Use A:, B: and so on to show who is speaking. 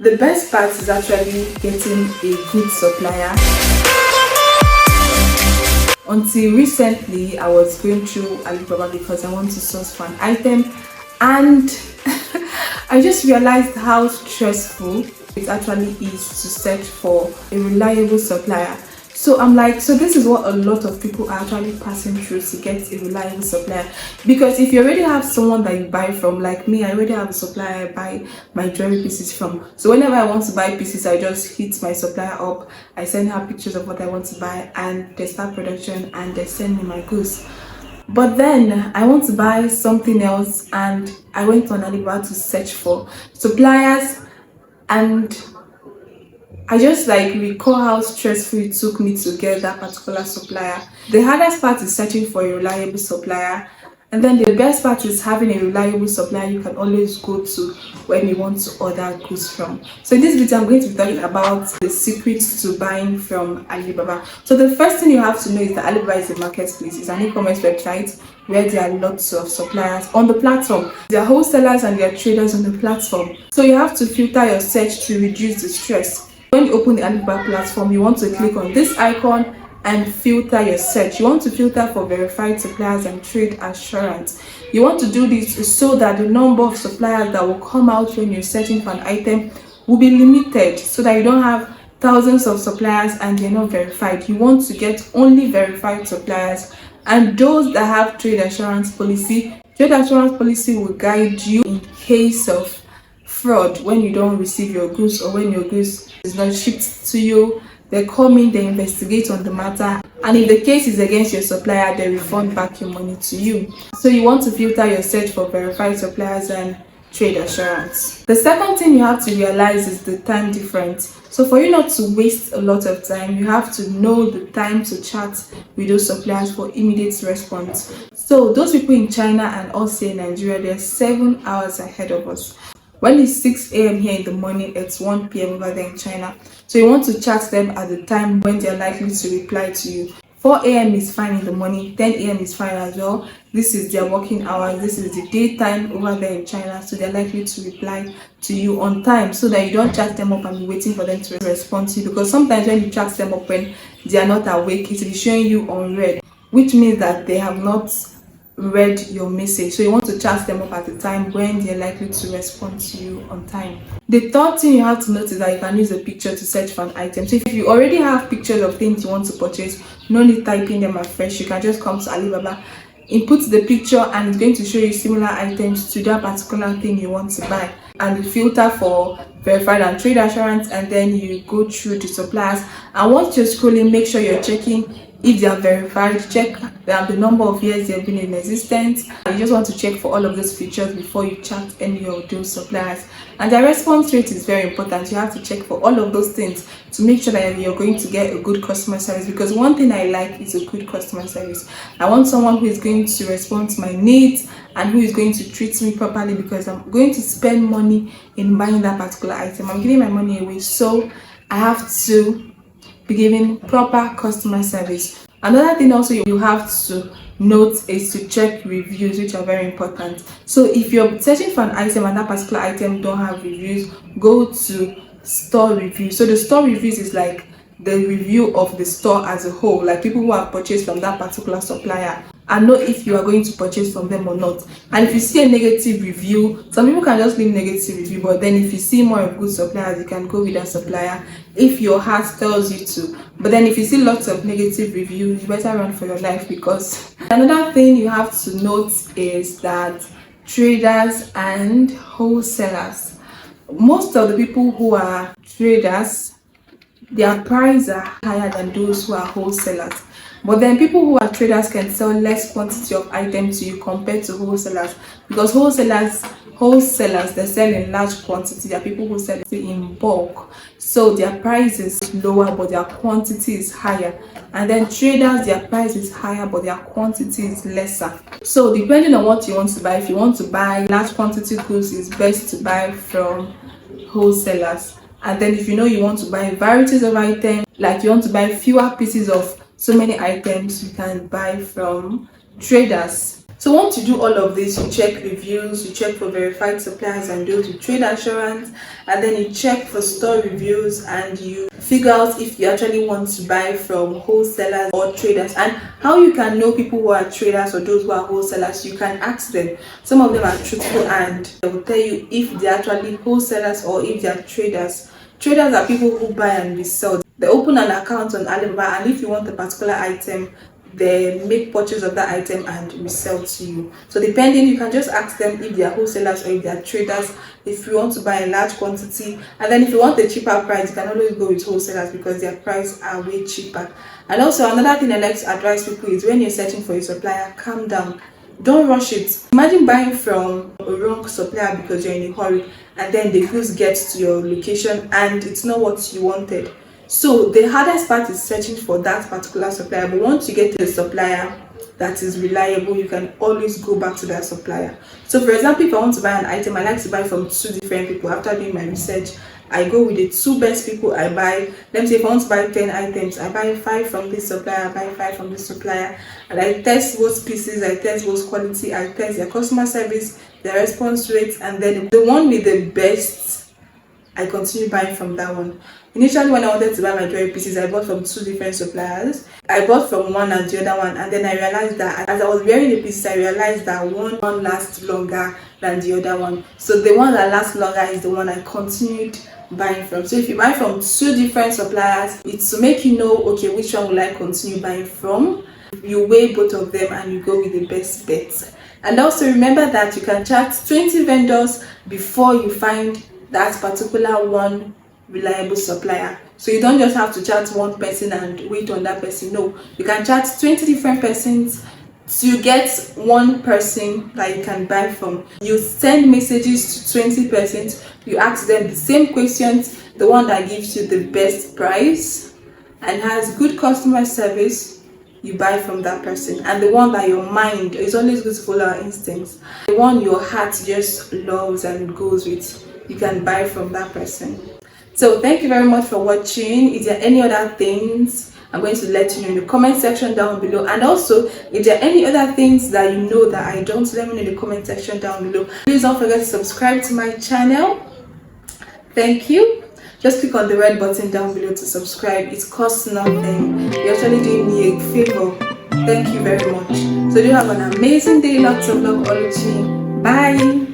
A: The best part is actually getting a good supplier. Until recently, I was going through Alibaba because I want to source for an item, and I just realized how stressful it actually is to search for a reliable supplier. So I'm like, so this is what a lot of people are actually passing through to get a reliable supplier. Because if you already have someone that you buy from, like me, I already have a supplier I buy my jewelry pieces from. So whenever I want to buy pieces, I just hit my supplier up, I send her pictures of what I want to buy, and they start production and they send me my goods. But then I want to buy something else, and I went on Alibaba to search for suppliers, and I just like recall how stressful it took me to get that particular supplier. The hardest part is searching for a reliable supplier, and then the best part is having a reliable supplier you can always go to when you want to order goods from. So in this video, I'm going to be talking about the secrets to buying from Alibaba. So the first thing you have to know is that Alibaba is a marketplace. It's an e-commerce website where there are lots of suppliers on the platform. There are wholesalers and there are traders on the platform. So you have to filter your search to reduce the stress. When you open the Alibaba platform, you want to click on this icon and filter your search. You want to filter for verified suppliers and trade assurance. You want to do this so that the number of suppliers that will come out when you're searching for an item will be limited, so that you don't have thousands of suppliers and they're not verified. You want to get only verified suppliers and those that have trade assurance policy. Trade assurance policy will guide you in case of fraud when you don't receive your goods, or when your goods is not shipped to you. They come in, they investigate on the matter, and if the case is against your supplier, they refund back your money to you. So you want to filter your search for verified suppliers and trade assurance. The second thing you have to realize is the time difference. So for you not to waste a lot of time, you have to know the time to chat with those suppliers for immediate response. So those people in China and also in Nigeria, they're 7 hours ahead of us. When it's 6 a.m. here in the morning, it's 1 p.m. over there in China. So you want to chat them at the time when they're likely to reply to you. 4 a.m. is fine in the morning, 10 a.m. is fine as well. This is their working hours, this is the daytime over there in China, so they're likely to reply to you on time, so that you don't chat them up and be waiting for them to respond to you. Because sometimes when you chat them up when they are not awake, it will be showing you on red, which means that they have not read your message. So you want to chat them up at the time when they're likely to respond to you on time. The third thing you have to notice is that you can use a picture to search for an item. So if you already have pictures of things you want to purchase, no need typing them afresh. You can just come to Alibaba, input the picture, and it's going to show you similar items to that particular thing you want to buy. And you filter for verified and trade assurance, and then you go through the suppliers. And once you're scrolling, make sure you're checking if they are verified. Check the number of years they have been in existence. You just want to check for all of those features before you chat any of those suppliers. And their response rate is very important. You have to check for all of those things to make sure that you're going to get a good customer service. Because one thing I like is a good customer service. I want someone who is going to respond to my needs and who is going to treat me properly, because I'm going to spend money in buying that particular item. I'm giving my money away, so I have to be giving proper customer service. Another thing also you have to note is to check reviews, which are very important. So if you're searching for an item and that particular item don't have reviews, go to store reviews. So the store reviews is like the review of the store as a whole, like people who have purchased from that particular supplier, and know if you are going to purchase from them or not. And if you see a negative review, some people can just leave negative review, but then if you see more of good suppliers, you can go with that supplier if your heart tells you to. But then if you see lots of negative reviews, you better run for your life. Because another thing you have to note is that traders and wholesalers, most of the people who are traders, their prices are higher than those who are wholesalers. But then people who are traders can sell less quantity of items to you compared to wholesalers, because wholesalers they sell in large quantity. There are people who sell in bulk, so their price is lower but their quantity is higher. And then traders, their price is higher but their quantity is lesser. So depending on what you want to buy, if you want to buy large quantity goods, it's best to buy from wholesalers. And then if you know you want to buy varieties of items, like you want to buy fewer pieces of so many items, you can buy from traders. So once you do all of this, you check reviews, you check for verified suppliers and those with trade assurance, and then you check for store reviews, and you figure out if you actually want to buy from wholesalers or traders. And how you can know people who are traders or those who are wholesalers, you can ask them. Some of them are truthful and they will tell you if they're actually wholesalers or if they're traders. Traders are people who buy and resell. They open an account on Alibaba, and if you want a particular item, they make purchase of that item and resell to you. So depending, you can just ask them if they are wholesalers or if they are traders, if you want to buy a large quantity. And then if you want a cheaper price, you can always go with wholesalers because their prices are way cheaper. And also another thing I like to advise people is when you're searching for a supplier, calm down. Don't rush it. Imagine buying from a wrong supplier because you're in a hurry, and then the goods get to your location and it's not what you wanted. So the hardest part is searching for that particular supplier, but once you get to a supplier that is reliable, you can always go back to that supplier. So for example, if I want to buy an item, I like to buy from 2 different people. After doing my research, I go with the 2 best people. I buy, let me say if I want to buy 10 items, I buy 5 from this supplier, I buy 5 from this supplier, and I test both pieces, I test both quality, I test their customer service, their response rates, and then the one with the best, I continue buying from that one. Initially, when I wanted to buy my jewelry pieces, I bought from 2 different suppliers. I bought from one and the other one, and then I realized that as I was wearing the pieces, I realized that one lasts longer than the other one. So the one that lasts longer is the one I continued buying from. So if you buy from 2 different suppliers, it's to make you know, okay, which one will I continue buying from. You weigh both of them and you go with the best bet. And also remember that you can chat 20 vendors before you find that particular one reliable supplier. So you don't just have to chat one person and wait on that person. No, you can chat 20 different persons to get one person that you can buy from. You send messages to 20 persons, you ask them the same questions. The one that gives you the best price and has good customer service, you buy from that person. And the one that your mind is always good to follow our instincts, the one your heart just loves and goes with, you can buy from that person. So thank you very much for watching. Is there any other things? I'm going to let you know in the comment section down below. And also, if there are any other things that you know that I don't, let me know in the comment section down below. Please don't forget to subscribe to my channel. Thank you. Just click on the red button down below to subscribe. It costs nothing. You're actually doing me a favor. Thank you very much. So do have an amazing day. Lots of love, all of you. Bye.